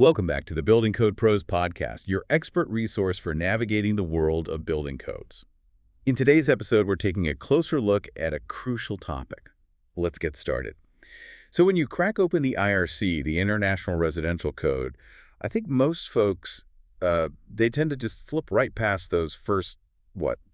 Welcome back to the Building Code Pros podcast, your expert resource for navigating the world of building codes. In today's episode, we're taking a closer look at a crucial topic. Let's get started. So when you crack open the IRC, the International Residential Code, I think most folks, they tend to just flip right past those first,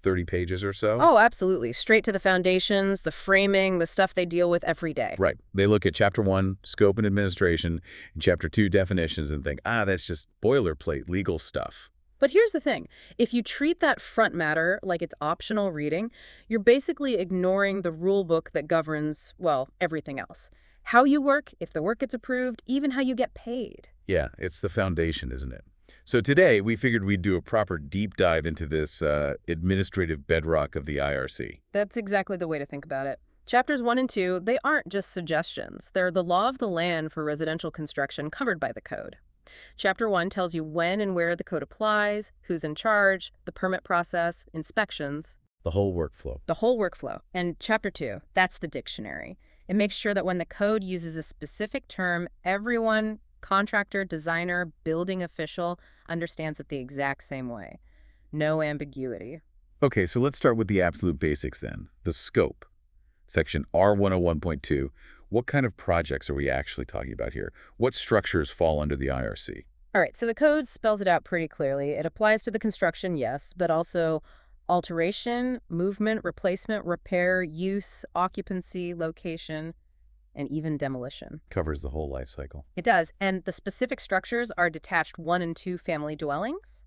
30 pages or so? Oh, absolutely. Straight to the foundations, the framing, the stuff they deal with every day. Right. They look at Chapter 1, Scope and Administration, and Chapter 2, Definitions, and think, that's just boilerplate legal stuff. But here's the thing. If you treat that front matter like it's optional reading, you're basically ignoring the rule book that governs, well, everything else. How you work, if the work gets approved, even how you get paid. Yeah, it's the foundation, isn't it? So today, we figured we'd do a proper deep dive into this administrative bedrock of the IRC. That's exactly the way to think about it. Chapters 1 and 2, they aren't just suggestions. They're the law of the land for residential construction covered by the code. Chapter 1 tells you when and where the code applies, who's in charge, the permit process, inspections. The whole workflow. The whole workflow. And Chapter 2, that's the dictionary. It makes sure that when the code uses a specific term, everyone, contractor, designer, building official, understands it the exact same way. No ambiguity. Okay, so let's start with the absolute basics then. The scope. Section R101.2. What kind of projects are we actually talking about here? What structures fall under the IRC? All right, so the code spells it out pretty clearly. It applies to the construction, yes, but also alteration, movement, replacement, repair, use, occupancy, location, and even demolition. Covers the whole life cycle. It does, and the specific structures are detached 1 and 2 family dwellings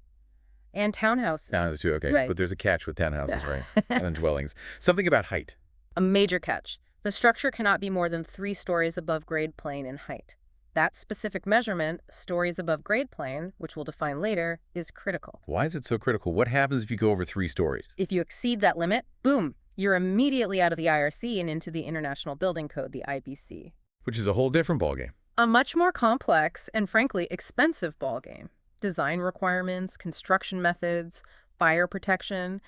and townhouses. Townhouses too, okay. Right. But there's a catch with townhouses, right? And dwellings. Something about height. A major catch. The structure cannot be more than 3 stories above grade plane in height. That specific measurement, stories above grade plane, which we'll define later, is critical. Why is it so critical? What happens if you go over 3 stories? If you exceed that limit, boom, you're immediately out of the IRC and into the International Building Code, the IBC. Which is a whole different ballgame. A much more complex and, frankly, expensive ballgame. Design requirements, construction methods, fire protection.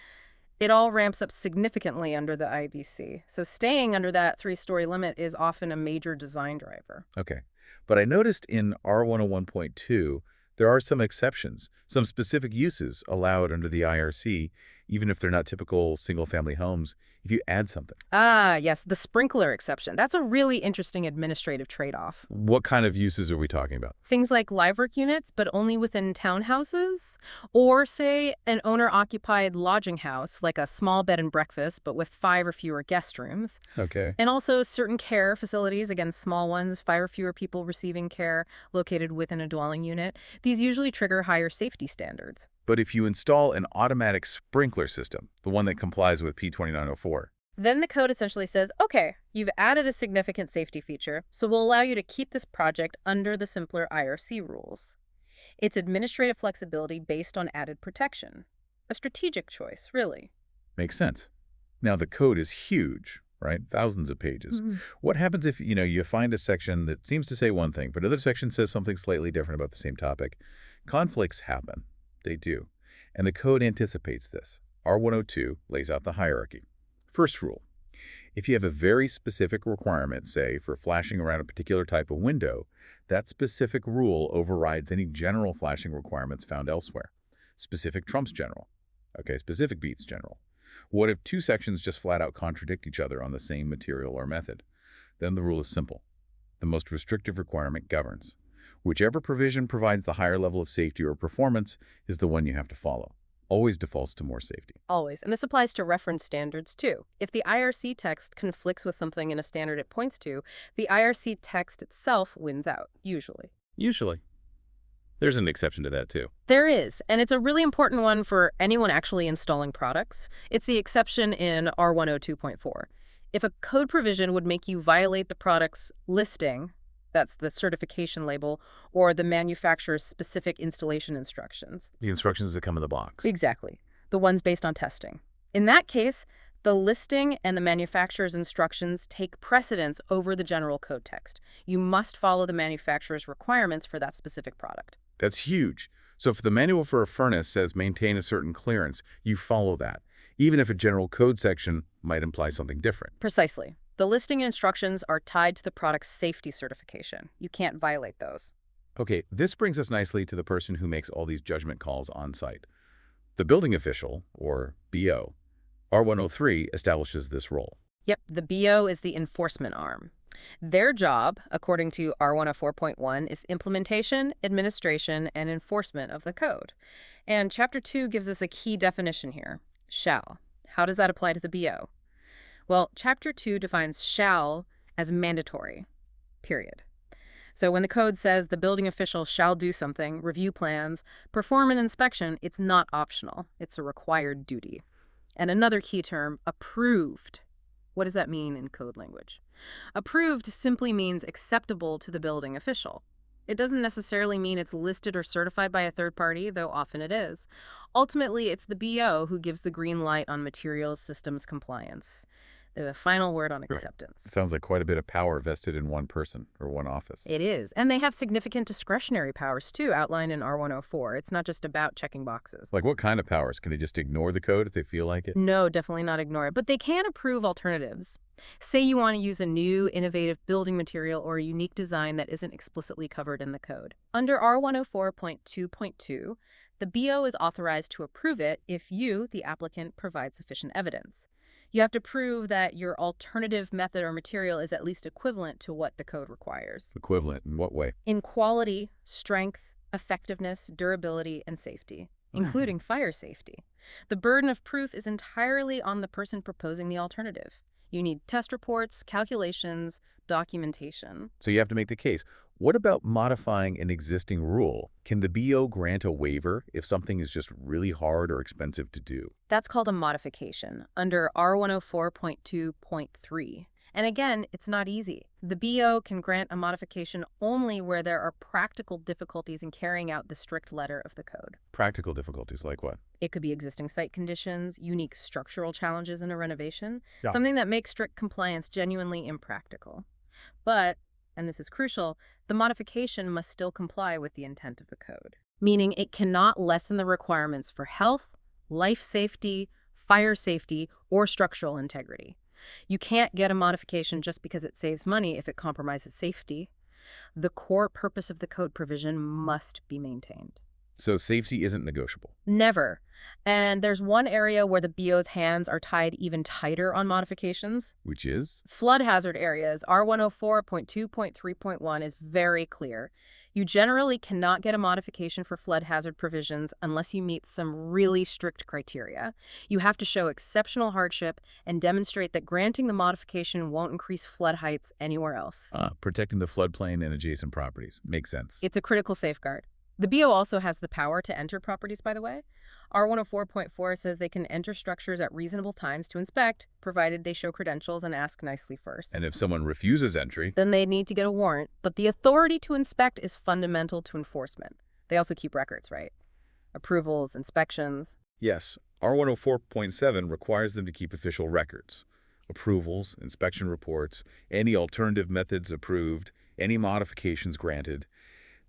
It all ramps up significantly under the IBC. So staying under that 3-story limit is often a major design driver. Okay. But I noticed in R101.2, there are some exceptions, some specific uses allowed under the IRC, even if they're not typical single-family homes, if you add something. Ah, yes, the sprinkler exception. That's a really interesting administrative trade-off. What kind of uses are we talking about? Things like live work units, but only within townhouses. Or, say, an owner-occupied lodging house, like a small bed and breakfast, but with 5 or fewer guest rooms. Okay. And also certain care facilities, again, small ones, 5 or fewer people receiving care located within a dwelling unit. These usually trigger higher safety standards. But if you install an automatic sprinkler system, the one that complies with P2904, then the code essentially says, okay, you've added a significant safety feature, so we'll allow you to keep this project under the simpler IRC rules. It's administrative flexibility based on added protection. A strategic choice, really. makes sense. Now, the code is huge, right? Thousands of pages. What happens if, you find a section that seems to say one thing, but another section says something slightly different about the same topic? Conflicts happen. They do. And the code anticipates this. R102 lays out the hierarchy. First rule, if you have a very specific requirement, say, for flashing around a particular type of window, that specific rule overrides any general flashing requirements found elsewhere. Specific trumps general. Okay, specific beats general. What if 2 sections just flat out contradict each other on the same material or method? Then the rule is simple. The most restrictive requirement governs. Whichever provision provides the higher level of safety or performance is the one you have to follow. Always defaults to more safety. Always. And this applies to reference standards, too. If the IRC text conflicts with something in a standard it points to, the IRC text itself wins out, usually. Usually. There's an exception to that, too. There is, and it's a really important one for anyone actually installing products. It's the exception in R102.4. If a code provision would make you violate the product's listing, that's the certification label, or the manufacturer's specific installation instructions. The instructions that come in the box. Exactly. The ones based on testing. In that case, the listing and the manufacturer's instructions take precedence over the general code text. You must follow the manufacturer's requirements for that specific product. That's huge. So if the manual for a furnace says maintain a certain clearance, you follow that, even if a general code section might imply something different. Precisely. The listing and instructions are tied to the product's safety certification. You can't violate those. Okay, this brings us nicely to the person who makes all these judgment calls on site. The building official, or BO. R103 establishes this role. Yep, the BO is the enforcement arm. Their job, according to R104.1, is implementation, administration, and enforcement of the code. And Chapter 2 gives us a key definition here, shall. How does that apply to the BO? Well, Chapter 2 defines shall as mandatory, period. So when the code says the building official shall do something, review plans, perform an inspection, it's not optional. It's a required duty. And another key term, approved. What does that mean in code language? Approved simply means acceptable to the building official. It doesn't necessarily mean it's listed or certified by a third party, though often it is. Ultimately, it's the BO who gives the green light on materials systems compliance. They're the final word on acceptance. It sounds like quite a bit of power vested in one person or one office. It is. And they have significant discretionary powers, too, outlined in R104. It's not just about checking boxes. Like what kind of powers? Can they just ignore the code if they feel like it? No, definitely not ignore it. But they can approve alternatives. Say you want to use a new, innovative building material or a unique design that isn't explicitly covered in the code. Under R104.2.2, the BO is authorized to approve it if you, the applicant, provide sufficient evidence. You have to prove that your alternative method or material is at least equivalent to what the code requires. Equivalent in what way? In quality, strength, effectiveness, durability, and safety, including fire safety. The burden of proof is entirely on the person proposing the alternative. You need test reports, calculations, documentation. So you have to make the case. What about modifying an existing rule? Can the BO grant a waiver if something is just really hard or expensive to do? That's called a modification under R104.2.3. And again, it's not easy. The BO can grant a modification only where there are practical difficulties in carrying out the strict letter of the code. Practical difficulties like what? It could be existing site conditions, unique structural challenges in a renovation, Yeah. something that makes strict compliance genuinely impractical. But, and this is crucial, the modification must still comply with the intent of the code, meaning it cannot lessen the requirements for health, life safety, fire safety, or structural integrity. You can't get a modification just because it saves money if it compromises safety. The core purpose of the code provision must be maintained. So safety isn't negotiable. Never. And there's one area where the BO's hands are tied even tighter on modifications. Which is? Flood hazard areas. R104.2.3.1 is very clear. You generally cannot get a modification for flood hazard provisions unless you meet some really strict criteria. You have to show exceptional hardship and demonstrate that granting the modification won't increase flood heights anywhere else. Protecting the floodplain and adjacent properties. Makes sense. It's a critical safeguard. The BO also has the power to enter properties, by the way. R104.4 says they can enter structures at reasonable times to inspect, provided they show credentials and ask nicely first. And if someone refuses entry, then they need to get a warrant. But the authority to inspect is fundamental to enforcement. They also keep records, right? Approvals, inspections. yes, R104.7 requires them to keep official records. Approvals, inspection reports, any alternative methods approved, any modifications granted.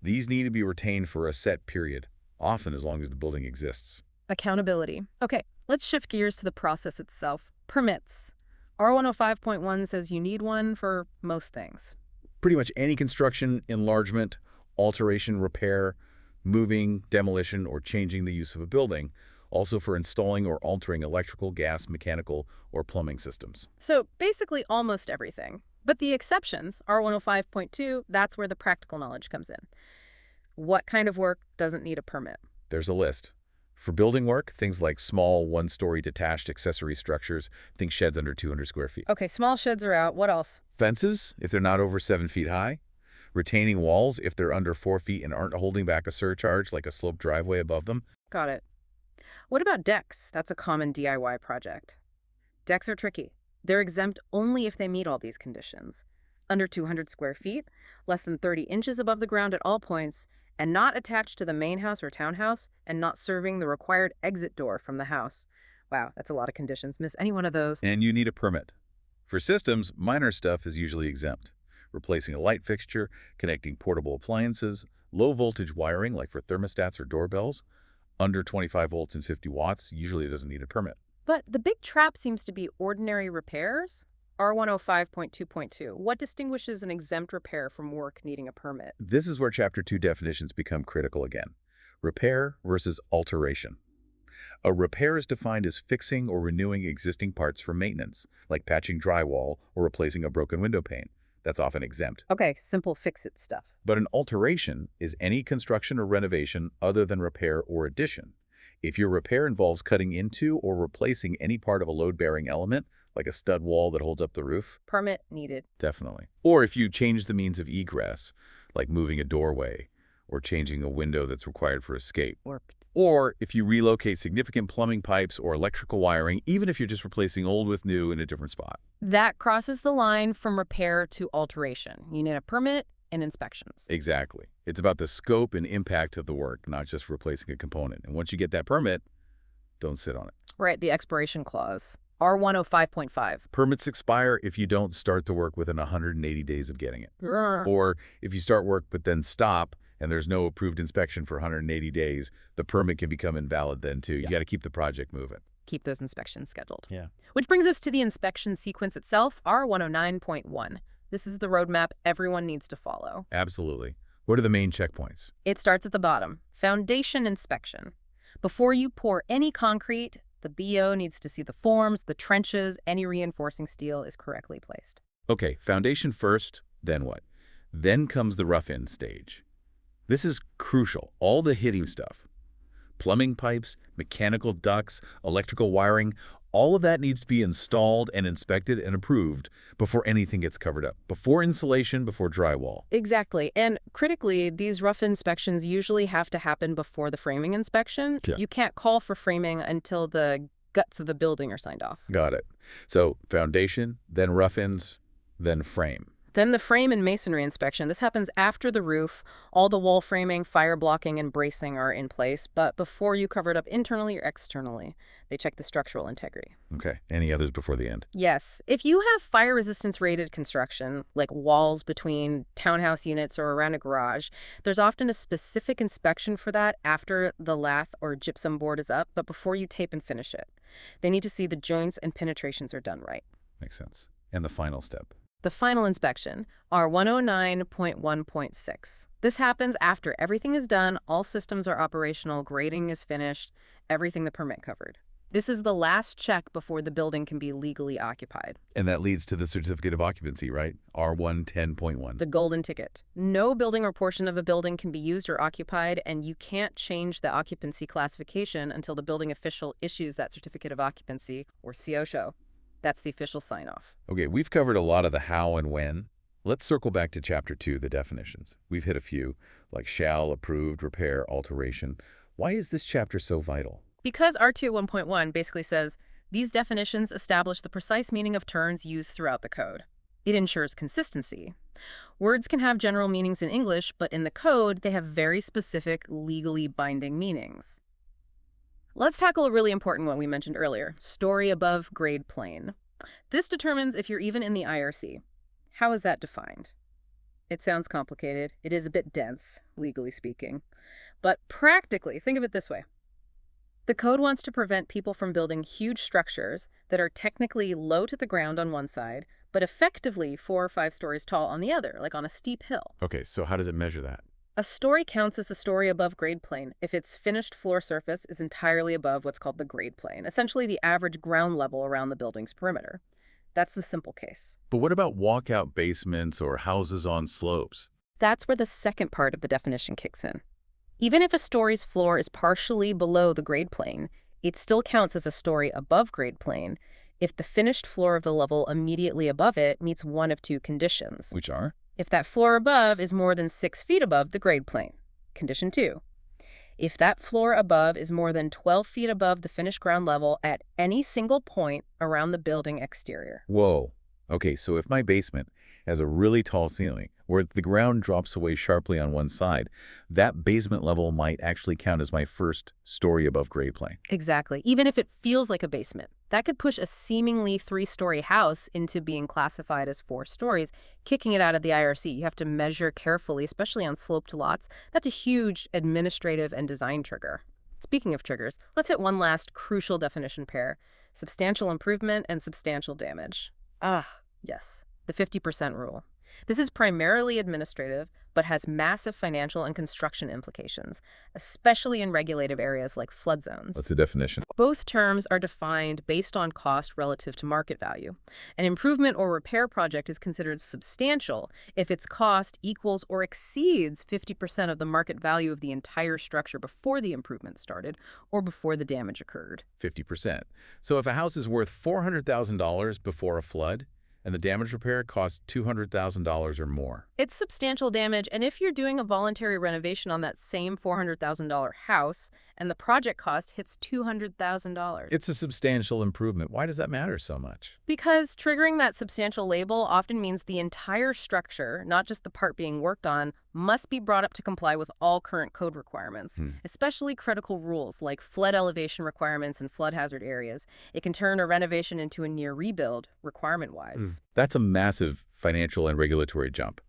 These need to be retained for a set period, often as long as the building exists. Accountability. Okay, let's shift gears to the process itself. Permits. R105.1 says you need one for most things. Pretty much any construction, enlargement, alteration, repair, moving, demolition, or changing the use of a building, also for installing or altering electrical, gas, mechanical, or plumbing systems. So basically almost everything. But the exceptions, R105.2, that's where the practical knowledge comes in. What kind of work doesn't need a permit? There's a list. For building work, things like small, one-story detached accessory structures, think sheds under 200 square feet. Okay, small sheds are out. What else? Fences, if they're not over 7 feet high. Retaining walls, if they're under 4 feet and aren't holding back a surcharge like a sloped driveway above them. Got it. What about decks? That's a common DIY project. Decks are tricky. They're exempt only if they meet all these conditions. Under 200 square feet, less than 30 inches above the ground at all points, and not attached to the main house or townhouse, and not serving the required exit door from the house. Wow, that's a lot of conditions. Miss any one of those. And you need a permit. For systems, minor stuff is usually exempt. Replacing a light fixture, connecting portable appliances, low-voltage wiring like for thermostats or doorbells. Under 25 volts and 50 watts usually doesn't need a permit. But the big trap seems to be ordinary repairs. R105.2.2. What distinguishes an exempt repair from work needing a permit? This is where Chapter 2 definitions become critical again. Repair versus alteration. A repair is defined as fixing or renewing existing parts for maintenance, like patching drywall or replacing a broken window pane. That's often exempt. Okay, simple fix-it stuff. But an alteration is any construction or renovation other than repair or addition. If your repair involves cutting into or replacing any part of a load-bearing element, like a stud wall that holds up the roof, Permit needed. definitely. Or if you change the means of egress, like moving a doorway or changing a window that's required for escape. Or if you relocate significant plumbing pipes or electrical wiring, even if you're just replacing old with new in a different spot. That crosses the line from repair to alteration. You need a permit and inspections. Exactly. It's about the scope and impact of the work, not just replacing a component. And once you get that permit, don't sit on it. Right, the expiration clause. R105.5. Permits expire if you don't start the work within 180 days of getting it. Grr. Or if you start work but then stop and there's no approved inspection for 180 days, the permit can become invalid then too. You got to keep the project moving. Keep those inspections scheduled. Yeah. Which brings us to the inspection sequence itself, R109.1. This is the roadmap everyone needs to follow. Absolutely. What are the main checkpoints? It starts at the bottom. Foundation inspection. Before you pour any concrete, the BO needs to see the forms, the trenches, any reinforcing steel is correctly placed. Okay, foundation first, then what? Then comes the rough-in stage. This is crucial. All the hitting stuff. Plumbing pipes, mechanical ducts, electrical wiring, all of that needs to be installed and inspected and approved before anything gets covered up. Before insulation, before drywall. Exactly. And critically, these rough inspections usually have to happen before the framing inspection. Yeah. You can't call for framing until the guts of the building are signed off. Got it. So foundation, then rough-ins, then frame. Then the frame and masonry inspection. This happens after the roof. All the wall framing, fire blocking, and bracing are in place, but before you cover it up internally or externally. They check the structural integrity. Okay. Any others before the end? Yes. If you have fire resistance rated construction, like walls between townhouse units or around a garage, there's often a specific inspection for that after the lath or gypsum board is up, but before you tape and finish it. They need to see the joints and penetrations are done right. Makes sense. And the final step. The final inspection, R109.1.6. This happens after everything is done, all systems are operational, grading is finished, everything the permit covered. This is the last check before the building can be legally occupied. And that leads to the certificate of occupancy, right? R110.1. The golden ticket. No building or portion of a building can be used or occupied, and you can't change the occupancy classification until the building official issues that certificate of occupancy, or CO show. That's the official sign-off. Okay, we've covered a lot of the how and when. Let's circle back to Chapter 2, the definitions. We've hit a few, like shall, approved, repair, alteration. Why is this chapter so vital? Because R2.1.1 basically says, these definitions establish the precise meaning of terms used throughout the code. It ensures consistency. Words can have general meanings in English, but in the code, they have very specific, legally binding meanings. Let's tackle a really important one we mentioned earlier, story above grade plane. This determines if you're even in the IRC. How is that defined? It sounds complicated. It is a bit dense, legally speaking. But practically, think of it this way. The code wants to prevent people from building huge structures that are technically low to the ground on one side, but effectively 4 or 5 stories tall on the other, like on a steep hill. Okay, so how does it measure that? A story counts as a story above grade plane if its finished floor surface is entirely above what's called the grade plane, essentially the average ground level around the building's perimeter. That's the simple case. But what about walkout basements or houses on slopes? That's where the second part of the definition kicks in. Even if a story's floor is partially below the grade plane, it still counts as a story above grade plane if the finished floor of the level immediately above it meets one of 2 conditions. Which are? If that floor above is more than 6 feet above the grade plane. Condition 2. If that floor above is more than 12 feet above the finished ground level at any single point around the building exterior. Whoa. Okay, so if my basement has a really tall ceiling, where the ground drops away sharply on one side, that basement level might actually count as my first story above grade plane. Exactly. Even if it feels like a basement. That could push a seemingly 3-story house into being classified as 4 stories, kicking it out of the IRC. You have to measure carefully, especially on sloped lots. That's a huge administrative and design trigger. Speaking of triggers, let's hit one last crucial definition pair: substantial improvement and substantial damage. Yes, the 50% rule. This is primarily administrative, but has massive financial and construction implications, especially in regulated areas like flood What's zones. the definition? Both terms are defined based on cost relative to market value. An improvement or repair project is considered substantial if its cost equals or exceeds 50% of the market value of the entire structure before the improvement started or before the damage occurred. 50%. So if a house is worth $400,000 before a flood, and the damage repair costs $200,000 or more. It's substantial damage, and if you're doing a voluntary renovation on that same $400,000 house and the project cost hits $200,000. It's a substantial improvement. Why does that matter so much? Because triggering that substantial label often means the entire structure, not just the part being worked on, must be brought up to comply with all current code requirements, especially critical rules like flood elevation requirements in flood hazard areas. It can turn a renovation into a near rebuild, requirement-wise. That's a massive financial and regulatory jump.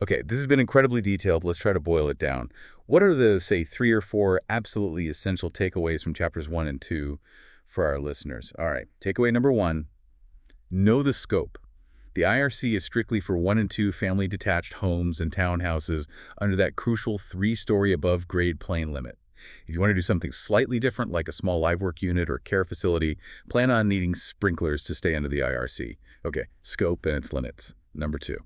Okay, this has been incredibly detailed. Let's try to boil it down. What are the, say, 3 or 4 absolutely essential takeaways from chapters 1 and 2 for our listeners? All right, takeaway number 1, know the scope. The IRC is strictly for 1 and 2 family detached homes and townhouses under that crucial 3-story above grade plane limit. If you want to do something slightly different, like a small live work unit or care facility, plan on needing sprinklers to stay under the IRC. Okay, scope and its limits. Number 2.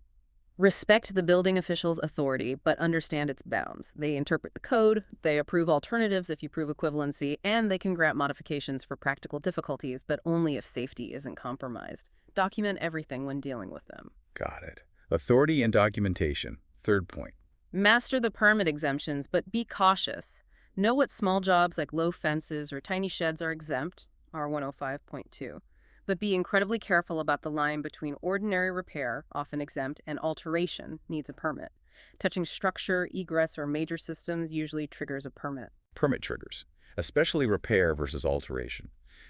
Respect the building official's authority, but understand its bounds. They interpret the code, they approve alternatives if you prove equivalency, and they can grant modifications for practical difficulties, but only if safety isn't compromised. Document everything when dealing with them. Got it. Authority and documentation. 3rd point. Master the permit exemptions, but be cautious. Know what small jobs like low fences or tiny sheds are exempt, R105.2. But be incredibly careful about the line between ordinary repair, often exempt, and alteration, needs a permit. Touching structure, egress, or major systems usually triggers a permit. Permit triggers, especially repair versus alteration.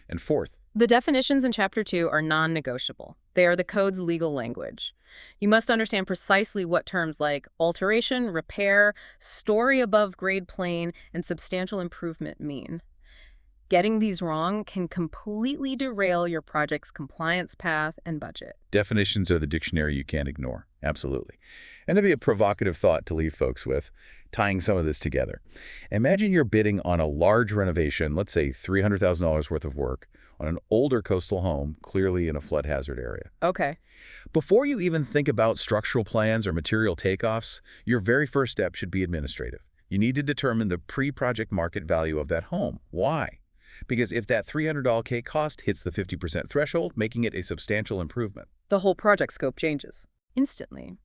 And 4th, the definitions in Chapter 2 are non-negotiable. They are the code's legal language. You must understand precisely what terms like alteration, repair, story above grade plane, and substantial improvement mean. Getting these wrong can completely derail your project's compliance path and budget. definitions are the dictionary you can't ignore. Absolutely. And it'd be a provocative thought to leave folks with, tying some of this together. Imagine you're bidding on a large renovation, let's say $300,000 worth of work, on an older coastal home, clearly in a flood hazard area. Okay. Before you even think about structural plans or material takeoffs, your very first step should be administrative. You need to determine the pre-project market value of that home. Why? Because if that $300K cost hits the 50% threshold, making it a substantial improvement. The whole project scope changes instantly.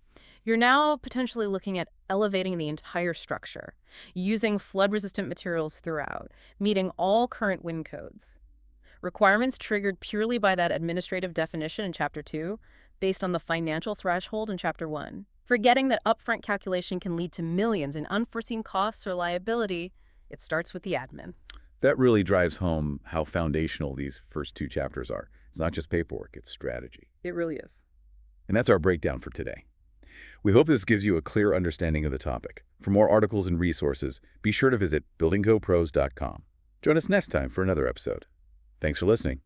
You're now potentially looking at elevating the entire structure, using flood-resistant materials throughout, meeting all current wind codes. Requirements triggered purely by that administrative definition in Chapter 2, based on the financial threshold in Chapter 1. Forgetting that upfront calculation can lead to millions in unforeseen costs or liability, it starts with the admin. That really drives home how foundational these first 2 chapters are. It's not just paperwork, it's strategy. It really is. And that's our breakdown for today. We hope this gives you a clear understanding of the topic. For more articles and resources, be sure to visit buildingcopros.com. Join us next time for another episode. Thanks for listening.